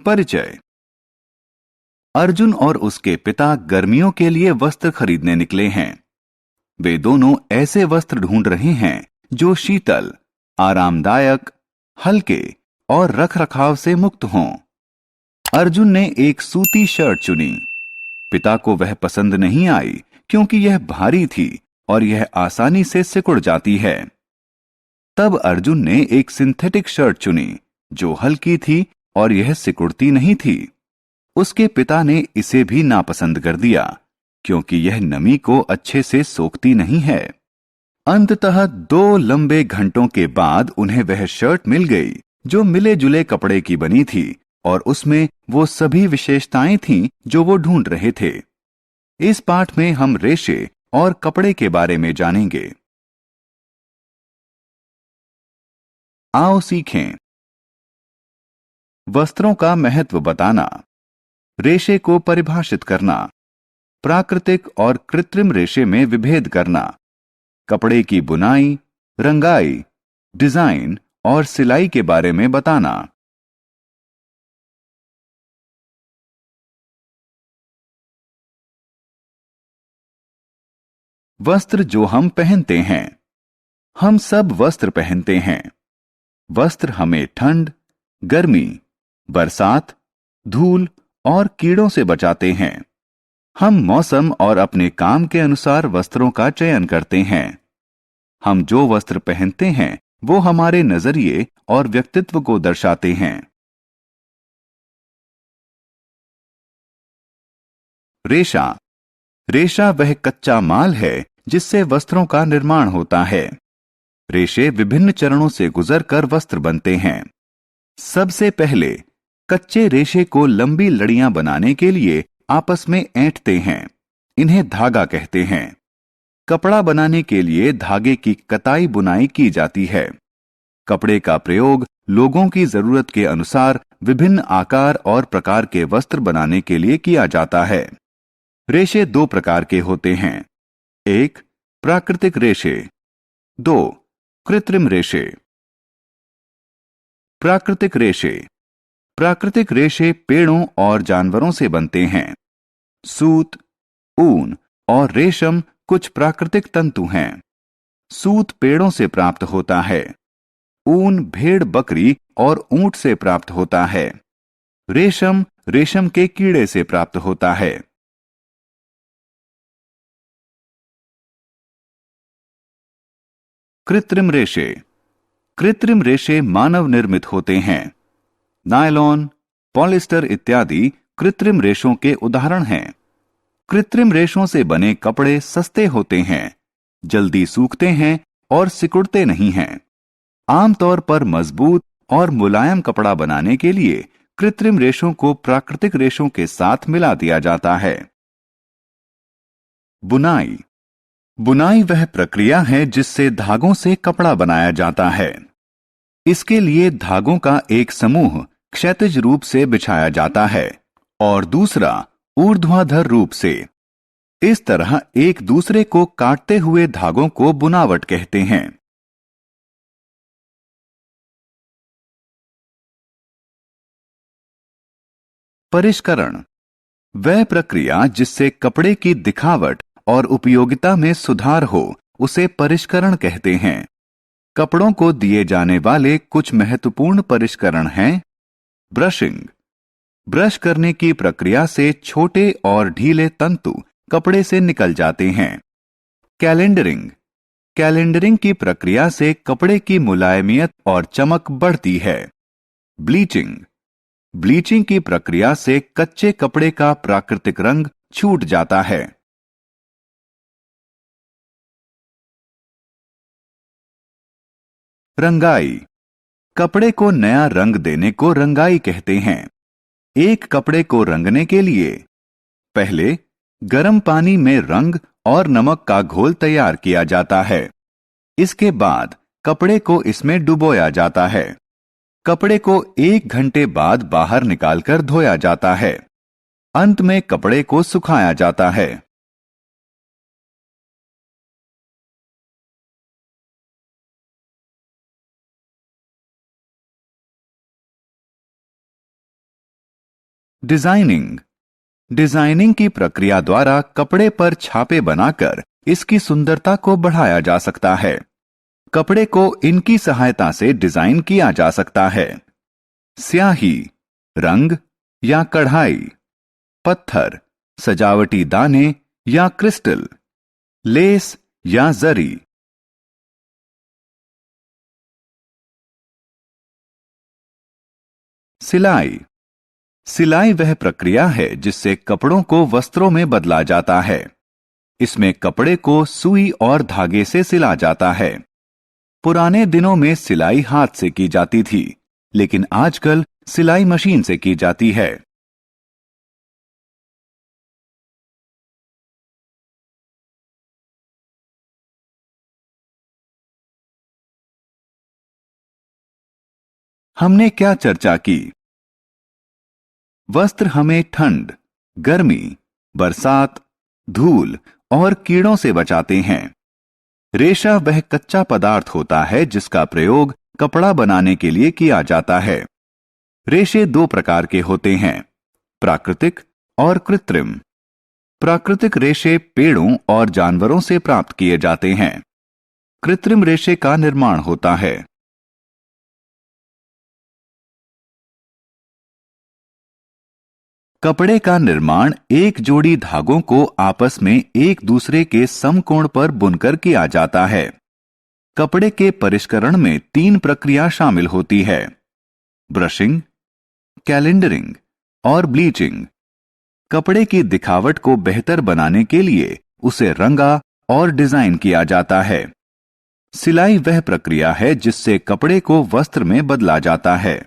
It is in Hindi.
परिचय। अर्जुन और उसके पिता गर्मियों के लिए वस्त्र खरीदने निकले हैं। वे दोनों ऐसे वस्त्र ढूंढ रहे हैं जो शीतल, आरामदायक, हल्के और रखरखाव से मुक्त हों। अर्जुन ने एक सूती शर्ट चुनी। पिता को वह पसंद नहीं आई क्योंकि यह भारी थी और यह आसानी से सिकुड़ जाती है। तब अर्जुन ने एक सिंथेटिक शर्ट चुनी जो हल्की थी और यह सिकुड़ती नहीं थी। उसके पिता ने इसे भी नापसंद कर दिया क्योंकि यह नमी को अच्छे से सोखती नहीं है। अंततः 2 लंबे घंटों के बाद उन्हें वह शर्ट मिल गई जो मिले जुले कपड़े की बनी थी और उसमें वो सभी विशेषताएं थीं जो वो ढूंढ रहे थे। इस पाठ में हम रेशे और कपड़े के बारे में जानेंगे। आओ सीखें। वस्त्रों का महत्व बताना, रेशे को परिभाषित करना, प्राकृतिक और कृत्रिम रेशे में विभेद करना, कपड़े की बुनाई, रंगाई, डिजाइन और सिलाई के बारे में बताना। वस्त्र जो हम पहनते हैं। हम सब वस्त्र पहनते हैं। वस्त्र हमें ठंड, गर्मी, बरसात, धूल और कीड़ों से बचाते हैं। हम मौसम और अपने काम के अनुसार वस्त्रों का चयन करते हैं। हम जो वस्त्र पहनते हैं वो हमारे नजरिए और व्यक्तित्व को दर्शाते हैं। रेशा। रेशा वह कच्चा माल है जिससे वस्त्रों का निर्माण होता है। रेशे विभिन्न चरणों से गुजरकर वस्त्र बनते हैं। सबसे पहले कच्चे रेशे को लंबी लड़ियां बनाने के लिए आपस में ऐंठते हैं। इन्हें धागा कहते हैं। कपड़ा बनाने के लिए धागे की कताई बुनाई की जाती है। कपड़े का प्रयोग लोगों की जरूरत के अनुसार विभिन्न आकार और प्रकार के वस्त्र बनाने के लिए किया जाता है। रेशे 2 प्रकार के होते हैं। 1. प्राकृतिक रेशे। 2. कृत्रिम रेशे। प्राकृतिक रेशे। प्राकृतिक रेशे पेड़ों और जानवरों से बनते हैं। सूत, ऊन और रेशम कुछ प्राकृतिक तंतु हैं। सूत पेड़ों से प्राप्त होता है। ऊन भेड़, बकरी और ऊंट से प्राप्त होता है। रेशम रेशम के कीड़े से प्राप्त होता है। कृत्रिम रेशे। कृत्रिम रेशे मानव निर्मित होते हैं। नायलॉन, पॉलिस्टर इत्यादि कृत्रिम रेशों के उदाहरण हैं। कृत्रिम रेशों से बने कपड़े सस्ते होते हैं, जल्दी सूखते हैं और सिकुड़ते नहीं हैं। आमतौर पर मजबूत और मुलायम कपड़ा बनाने के लिए कृत्रिम रेशों को प्राकृतिक रेशों के साथ मिला दिया जाता है। बुनाई। बुनाई वह प्रक्रिया है जिससे धागों से कपड़ा बनाया जाता है। इसके लिए धागों का एक समूह क्षैतिज रूप से बिछाया जाता है और दूसरा ऊर्ध्वाधर रूप से। इस तरह एक दूसरे को काटते हुए धागों को बुनावट कहते हैं। परिष्करण। वह प्रक्रिया जिससे कपड़े की दिखावट और उपयोगिता में सुधार हो उसे परिष्करण कहते हैं। कपड़ों को दिए जाने वाले कुछ महत्वपूर्ण परिष्करण हैं। ब्रशिंग। ब्रश करने की प्रक्रिया से छोटे और ढीले तंतु कपड़े से निकल जाते हैं। कैलेंडरिंग। कैलेंडरिंग की प्रक्रिया से कपड़े की मुलायमियत और चमक बढ़ती है। ब्लीचिंग। ब्लीचिंग की प्रक्रिया से कच्चे कपड़े का प्राकृतिक रंग छूट जाता है। रंगाई। कपड़े को नया रंग देने को रंगाई कहते हैं। एक कपड़े को रंगने के लिए पहले गर्म पानी में रंग और नमक का घोल तैयार किया जाता है। इसके बाद कपड़े को इसमें डुबोया जाता है। कपड़े को 1 घंटे बाद बाहर निकालकर धोया जाता है। अंत में कपड़े को सुखाया जाता है। डिजाइनिंग। डिजाइनिंग की प्रक्रिया द्वारा कपड़े पर छापे बनाकर इसकी सुंदरता को बढ़ाया जा सकता है। कपड़े को इनकी सहायता से डिजाइन किया जा सकता है। स्याही, रंग या कढ़ाई, पत्थर, सजावटी दाने या क्रिस्टल, लेस या जरी। सिलाई। सिलाई वह प्रक्रिया है जिससे कपड़ों को वस्त्रों में बदला जाता है। इसमें कपड़े को सुई और धागे से सिला जाता है। पुराने दिनों में सिलाई हाथ से की जाती थी, लेकिन आजकल सिलाई मशीन से की जाती है। हमने क्या चर्चा की? वस्त्र हमें ठंड, गर्मी, बरसात, धूल और कीड़ों से बचाते हैं। रेशा वह कच्चा पदार्थ होता है जिसका प्रयोग कपड़ा बनाने के लिए किया जाता है। रेशे दो प्रकार के होते हैं, प्राकृतिक और कृत्रिम। प्राकृतिक रेशे पेड़ों और जानवरों से प्राप्त किए जाते हैं। कृत्रिम रेशे का निर्माण होता है। कपड़े का निर्माण एक जोड़ी धागों को आपस में एक दूसरे के समकोण पर बुनकर किया जाता है। कपड़े के परिष्करण में 3 प्रक्रिया शामिल होती है, ब्रशिंग, कैलेंडरिंग और ब्लीचिंग। कपड़े की दिखावट को बेहतर बनाने के लिए उसे रंगा और डिजाइन किया जाता है। सिलाई वह प्रक्रिया है जिससे कपड़े को वस्त्र में बदला जाता है।